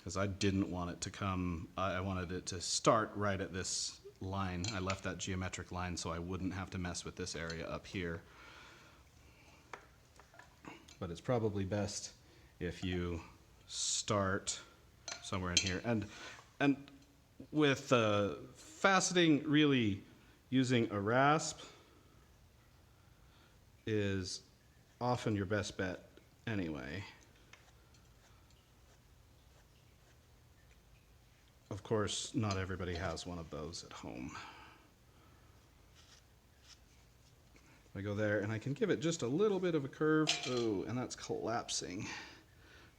because I didn't want it to come, I wanted it to start right at this line. I left that geometric line so I wouldn't have to mess with this area up here. But it's probably best if you start somewhere in here. And with faceting, really using a rasp is often your best bet anyway. Of course, not everybody has one of those at home. I go there and I can give it just a little bit of a curve. Oh, and that's collapsing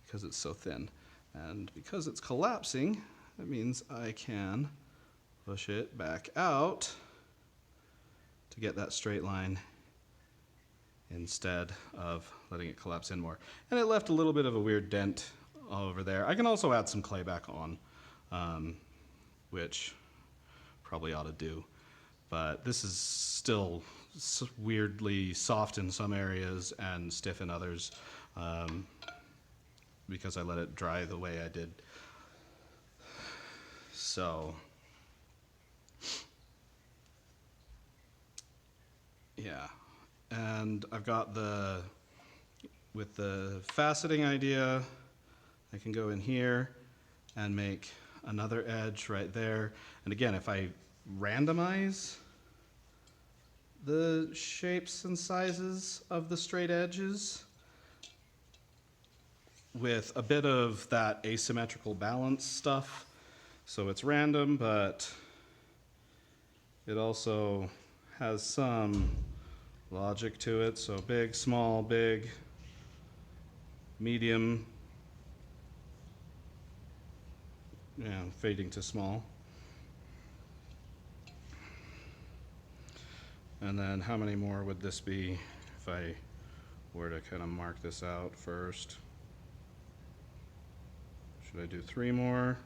because it's so thin. And because it's collapsing, that means I can push it back out to get that straight line instead of letting it collapse in more. And it left a little bit of a weird dent over there. I can also add some clay back on, which probably ought to do. But this is still weirdly soft in some areas and stiff in others, because I let it dry the way I did. So, yeah. And I've got with the faceting idea, I can go in here and make another edge right there. And again, if I randomize the shapes and sizes of the straight edges with a bit of that asymmetrical balance stuff, so it's random, but it also has some logic to it. So big, small, big, medium, yeah, fading to small. And then how many more would this be if I were to kind of mark this out first? Should I do 3 more?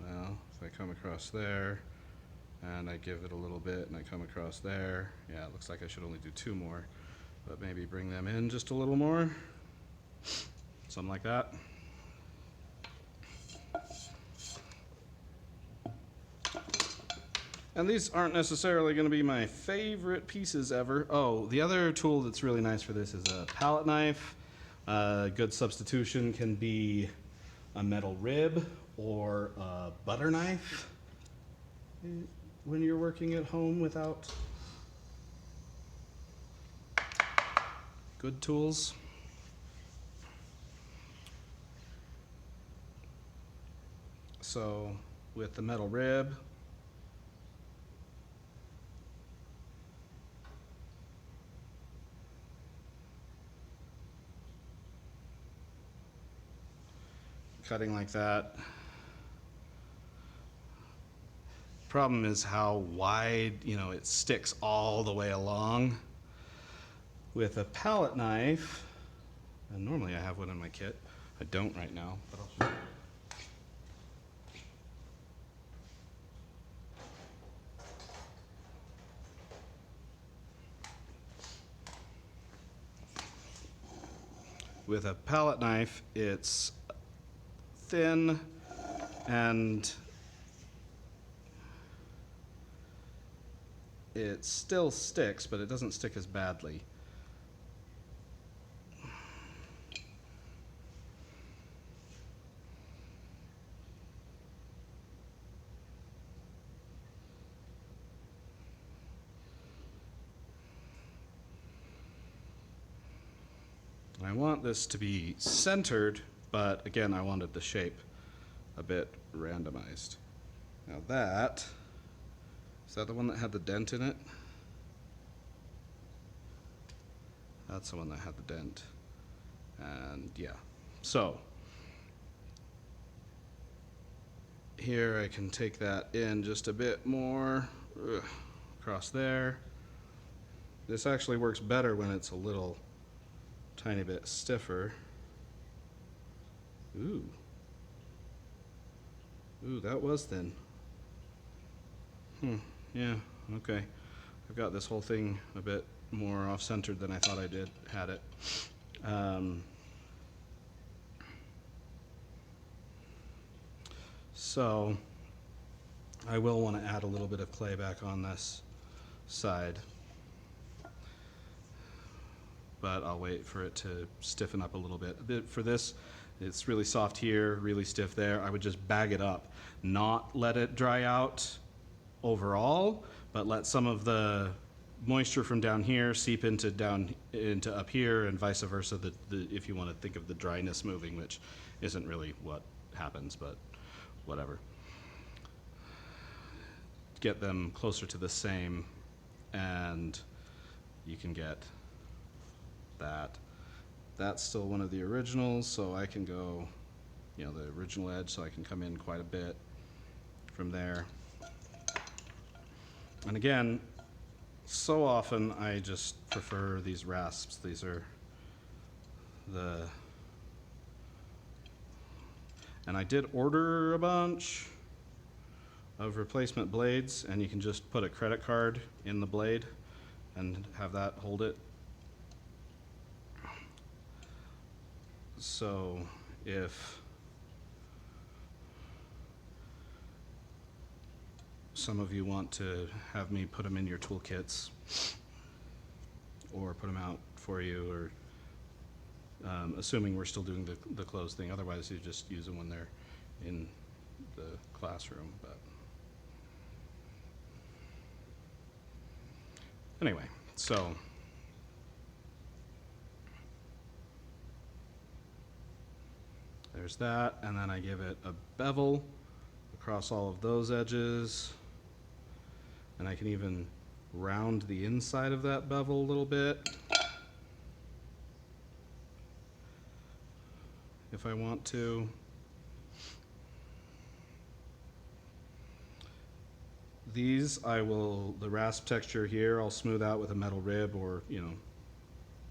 Well, if I come across there and I give it a little bit and I come across there, yeah, it looks like I should only do 2 more, but maybe bring them in just a little more, something like that. And these aren't necessarily going to be my favorite pieces ever. Oh, the other tool that's really nice for this is a palette knife. Good substitution can be a metal rib or a butter knife when you're working at home without good tools. So with the metal rib, cutting like that. Problem is how wide, it sticks all the way along. With a palette knife, and normally I have one in my kit. I don't right now, but I'll show you. With a palette knife, it's thin and it still sticks, but it doesn't stick as badly. I want this to be centered, but again, I wanted the shape a bit randomized. Now is that the one that had the dent in it? That's the one that had the dent. And yeah, so here I can take that in just a bit more, across there. This actually works better when it's a little tiny bit stiffer. Ooh, that was thin. Yeah, okay. I've got this whole thing a bit more off-centered than I thought I had it. So I will want to add a little bit of clay back on this side, but I'll wait for it to stiffen up a little bit. For this, it's really soft here, really stiff there. I would just bag it up, not let it dry out overall, but let some of the moisture from down here seep into up here, and vice versa. If you want to think of the dryness moving, which isn't really what happens, but whatever. Get them closer to the same, and you can get that. That's still one of the originals, so I can go, the original edge, so I can come in quite a bit from there. And again, so often I just prefer these rasps. These are and I did order a bunch of replacement blades, and you can just put a credit card in the blade and have that hold it. So if some of you want to have me put them in your toolkits or put them out for you, or assuming we're still doing the closed thing, otherwise you just use them when they're in the classroom. But anyway, so there's that, and then I give it a bevel across all of those edges, and I can even round the inside of that bevel a little bit if I want to. These the rasp texture here, I'll smooth out with a metal rib or,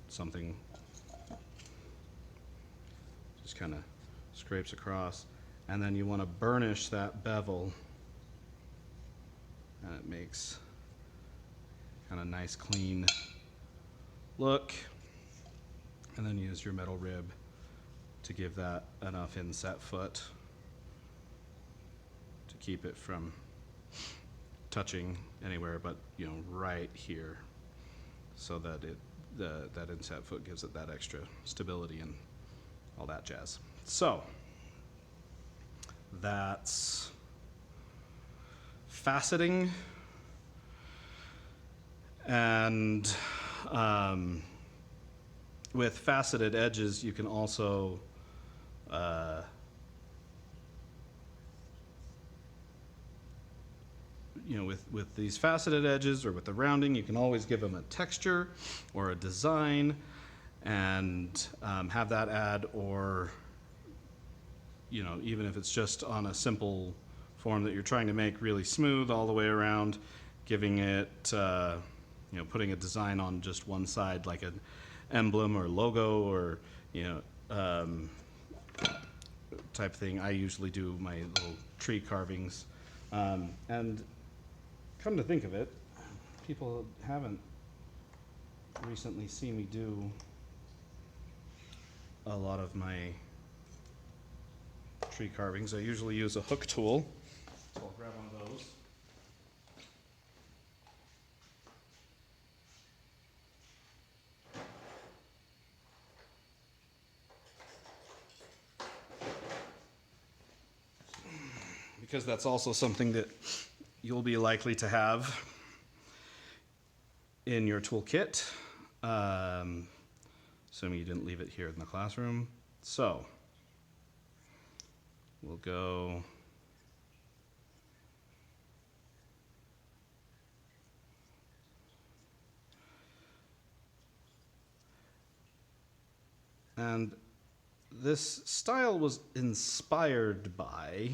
something. Just kind of scrapes across. And then you want to burnish that bevel, and it makes kind of nice clean look. And then use your metal rib to give that enough inset foot to keep it from touching anywhere but right here, so that that inset foot gives it that extra stability and all that jazz. So that's faceting, and with faceted edges you can also with these faceted edges or with the rounding, you can always give them a texture or a design and have that add, or even if it's just on a simple form that you're trying to make really smooth all the way around, giving it putting a design on just one side, like an emblem or logo or type thing. I usually do my little tree carvings, and come to think of it, people haven't recently seen me do a lot of my tree carvings. I usually use a hook tool, so I'll grab one of those. Because that's also something that you'll be likely to have in your toolkit, assuming you didn't leave it here in the classroom. So we'll go and this style was inspired by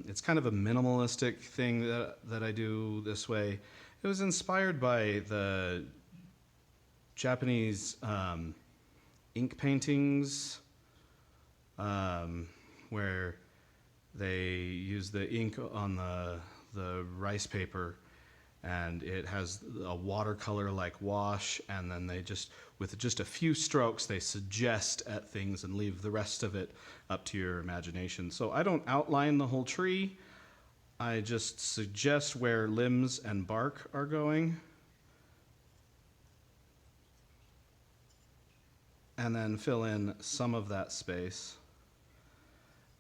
it's kind of a minimalistic thing that I do this way. It was inspired by the Japanese ink paintings, where they use the ink on the rice paper and it has a watercolor-like wash, and then they just, with just a few strokes, they suggest at things and leave the rest of it up to your imagination. So I don't outline the whole tree. I just suggest where limbs and bark are going, and then fill in some of that space.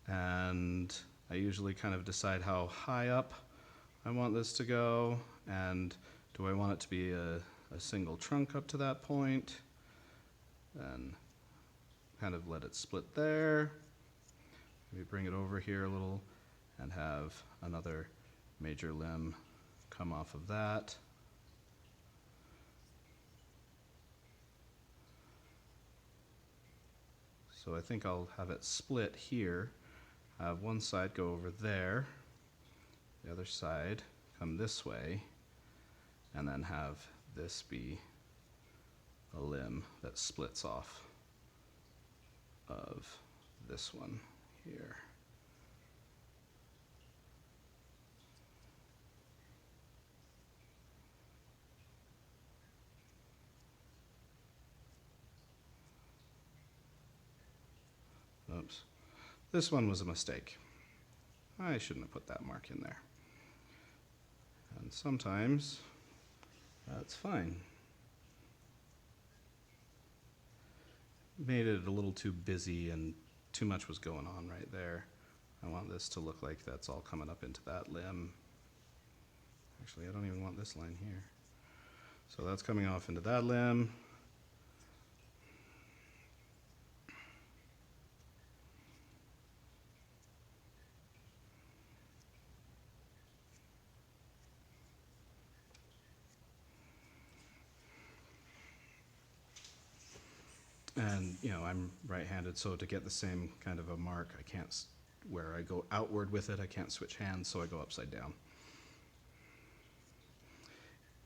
And I usually kind of decide how high up I want this to go, and do I want it to be a single trunk up to that point? Then kind of let it split there. Maybe bring it over here a little and have another major limb come off of that. So I think I'll have it split here. Have one side go over there, the other side come this way, and then have this be a limb that splits off of this one here. Oops. This one was a mistake. I shouldn't have put that mark in there. And sometimes that's fine. Made it a little too busy and too much was going on right there. I want this to look like that's all coming up into that limb. Actually, I don't even want this line here. So that's coming off into that limb. And, you know, I'm right-handed, so to get the same kind of a mark, I can't, where I go outward with it, I can't switch hands, so I go upside down.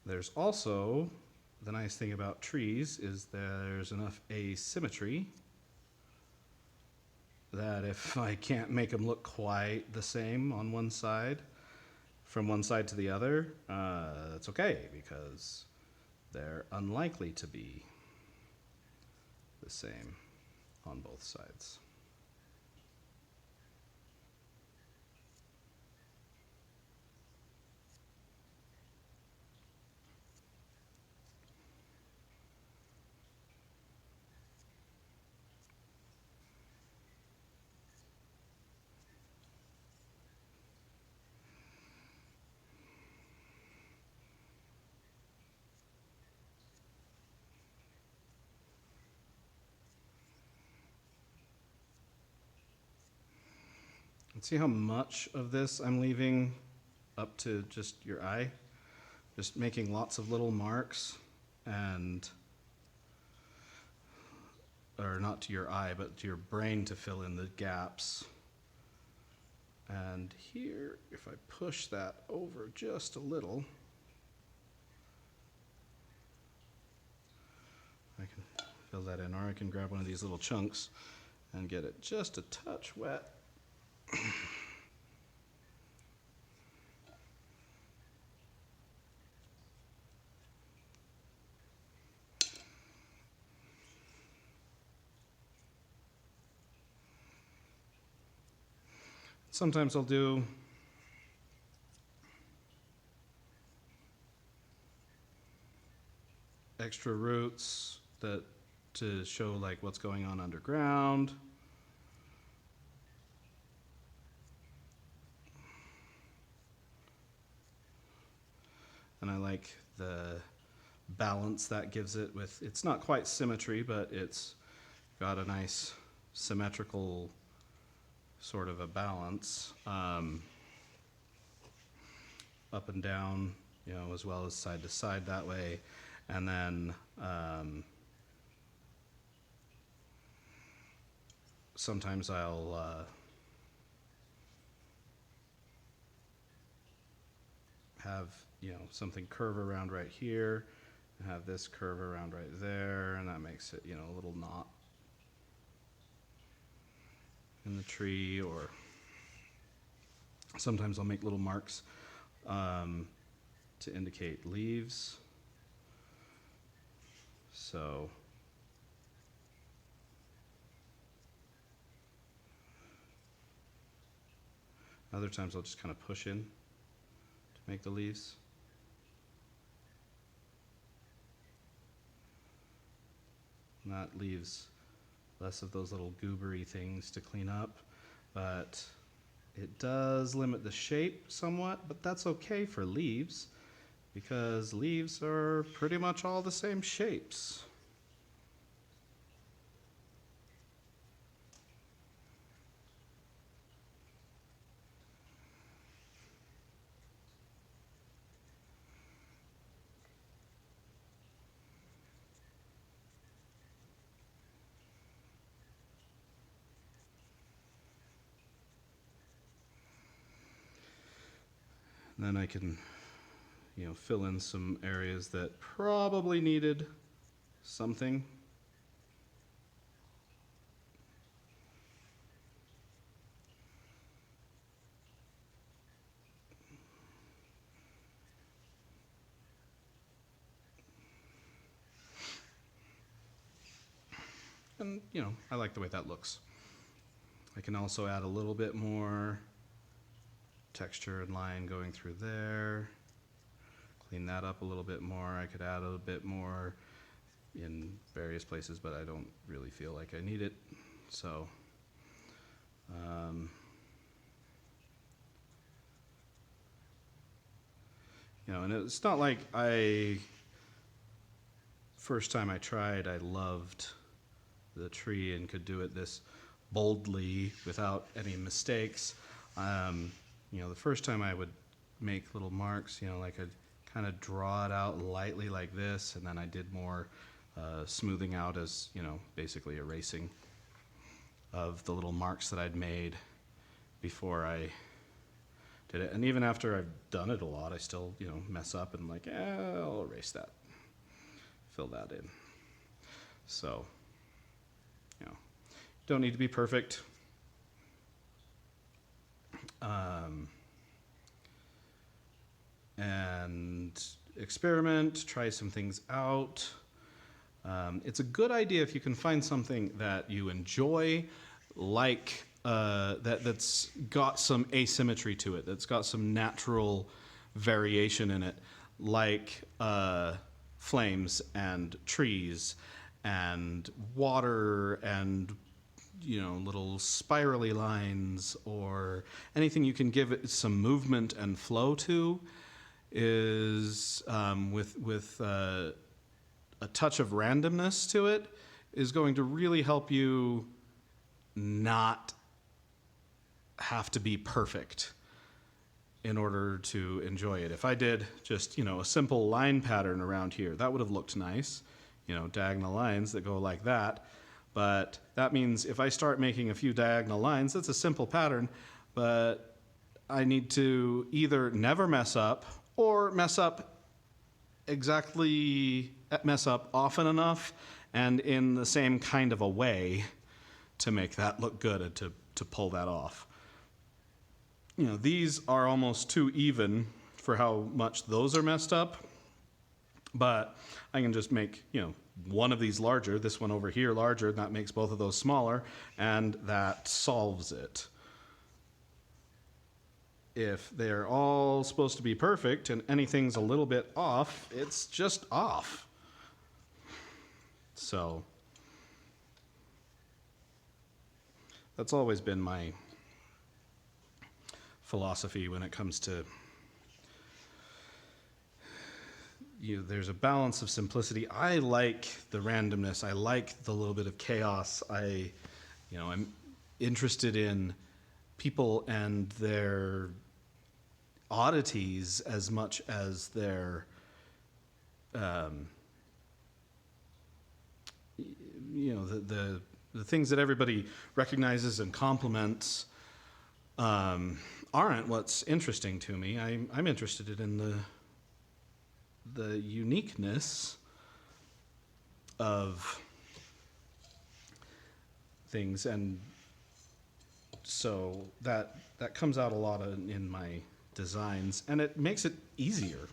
There's also, the nice thing about trees is there's enough asymmetry that if I can't make them look quite the same on one side, from one side to the other, that's okay, because they're unlikely to be the same on both sides. And see how much of this I'm leaving up to just your eye? Just making lots of little marks, and, or not to your eye, but to your brain to fill in the gaps. And here, if I push that over just a little, I can fill that in, or I can grab one of these little chunks and get it just a touch wet. Sometimes I'll do extra roots that to show like what's going on underground. And I like the balance that gives it with, it's not quite symmetry, but it's got a nice symmetrical sort of a balance, up and down, you know, as well as side to side that way. And then sometimes I'll have, you know, something curve around right here and have this curve around right there, and that makes it, you know, a little knot in the tree. Or sometimes I'll make little marks to indicate leaves. So other times I'll just kind of push in to make the leaves. And that leaves less of those little goobery things to clean up, but it does limit the shape somewhat, but that's okay for leaves because leaves are pretty much all the same shapes. Then I can, fill in some areas that probably needed something. And, I like the way that looks. I can also add a little bit more texture and line going through there. Clean that up a little bit more. I could add a bit more in various places, but I don't really feel like I need it. So, and it's not like first time I tried, I loved the tree and could do it this boldly without any mistakes. The first time I would make little marks, like I'd kind of draw it out lightly like this, and then I did more smoothing out as, basically erasing of the little marks that I'd made before I did it. And even after I've done it a lot, I still, mess up and like, I'll erase that, fill that in. So, don't need to be perfect. And experiment, try some things out. It's a good idea if you can find something that you enjoy, like that's got some asymmetry to it, that's got some natural variation in it, like flames and trees and water and little spirally lines, or anything you can give it some movement and flow to is with a touch of randomness to it is going to really help you not have to be perfect in order to enjoy it. If I did just, a simple line pattern around here, that would have looked nice, diagonal lines that go like that. But that means if I start making a few diagonal lines, that's a simple pattern, but I need to either never mess up or mess up often enough and in the same kind of a way to make that look good and to pull that off. These are almost too even for how much those are messed up, but I can just make, one of these larger, this one over here larger, and that makes both of those smaller, and that solves it. If they're all supposed to be perfect and anything's a little bit off, it's just off. So that's always been my philosophy when it comes to there's a balance of simplicity. I like the randomness. I like the little bit of chaos. I'm interested in people and their oddities as much as their, the things that everybody recognizes and compliments aren't what's interesting to me. I'm interested in the uniqueness of things, and so that comes out a lot in my designs, and it makes it easier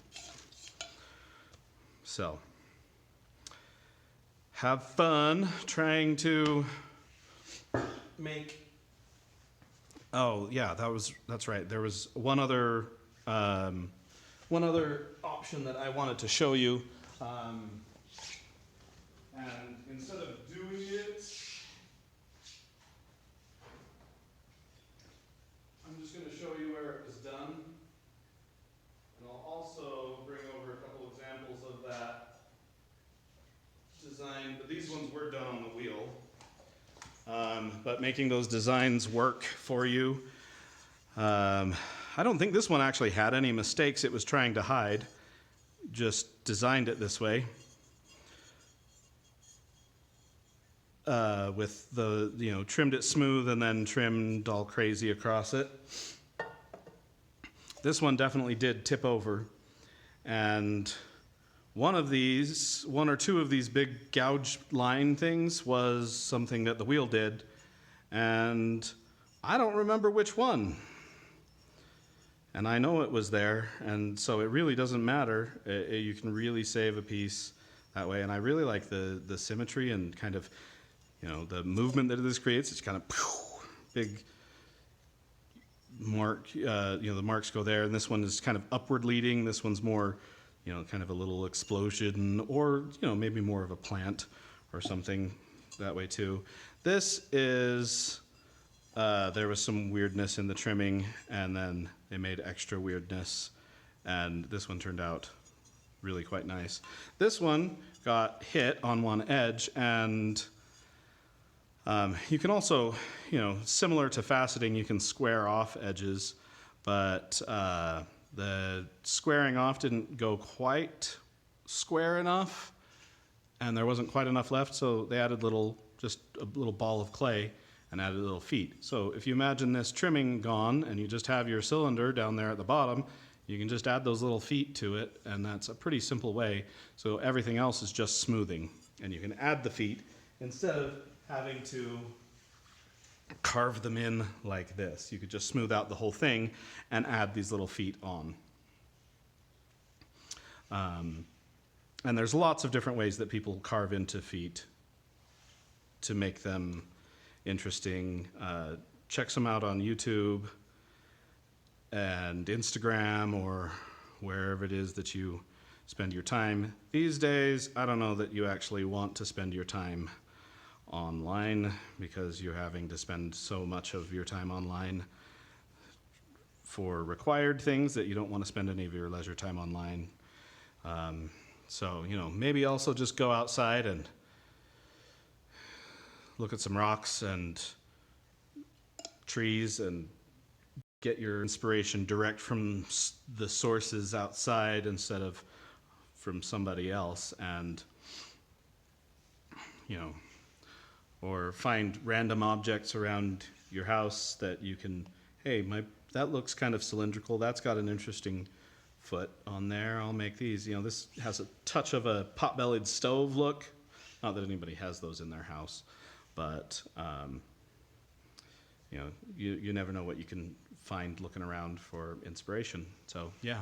So have fun trying to make. Oh yeah, that's right. There was one other option that I wanted to show you, and instead of doing it, I'm just going to show you where it was done, and I'll also bring over a couple examples of that design. But these ones were done on the wheel. But making those designs work for you. I don't think this one actually had any mistakes it was trying to hide. Just designed it this way. With the, trimmed it smooth and then trimmed all crazy across it. This one definitely did tip over. And one or two of these big gouge line things was something that the wheel did. And I don't remember which one. And I know it was there, and so it really doesn't matter. You can really save a piece that way. And I really like the symmetry and kind of, the movement that this creates. It's kind of big mark. The marks go there, and this one is kind of upward leading. This one's more, kind of a little explosion, or maybe more of a plant or something that way too. This is. There was some weirdness in the trimming, and then they made extra weirdness, and this one turned out really quite nice. This one got hit on one edge, and you can also, similar to faceting, you can square off edges, but the squaring off didn't go quite square enough, and there wasn't quite enough left, so they added just a little ball of clay and added little feet. So if you imagine this trimming gone and you just have your cylinder down there at the bottom, you can just add those little feet to it, and that's a pretty simple way. So everything else is just smoothing, and you can add the feet instead of having to carve them in like this. You could just smooth out the whole thing and add these little feet on. And there's lots of different ways that people carve into feet to make them interesting. Check some out on YouTube and Instagram or wherever it is that you spend your time. These days, I don't know that you actually want to spend your time online, because you're having to spend so much of your time online for required things that you don't want to spend any of your leisure time online. So, maybe also just go outside and look at some rocks and trees and get your inspiration direct from the sources outside instead of from somebody else, and or find random objects around your house that you can, hey, that looks kind of cylindrical, that's got an interesting foot on there, I'll make these. This has a touch of a pot-bellied stove look. Not that anybody has those in their house, but you never know what you can find looking around for inspiration. So yeah.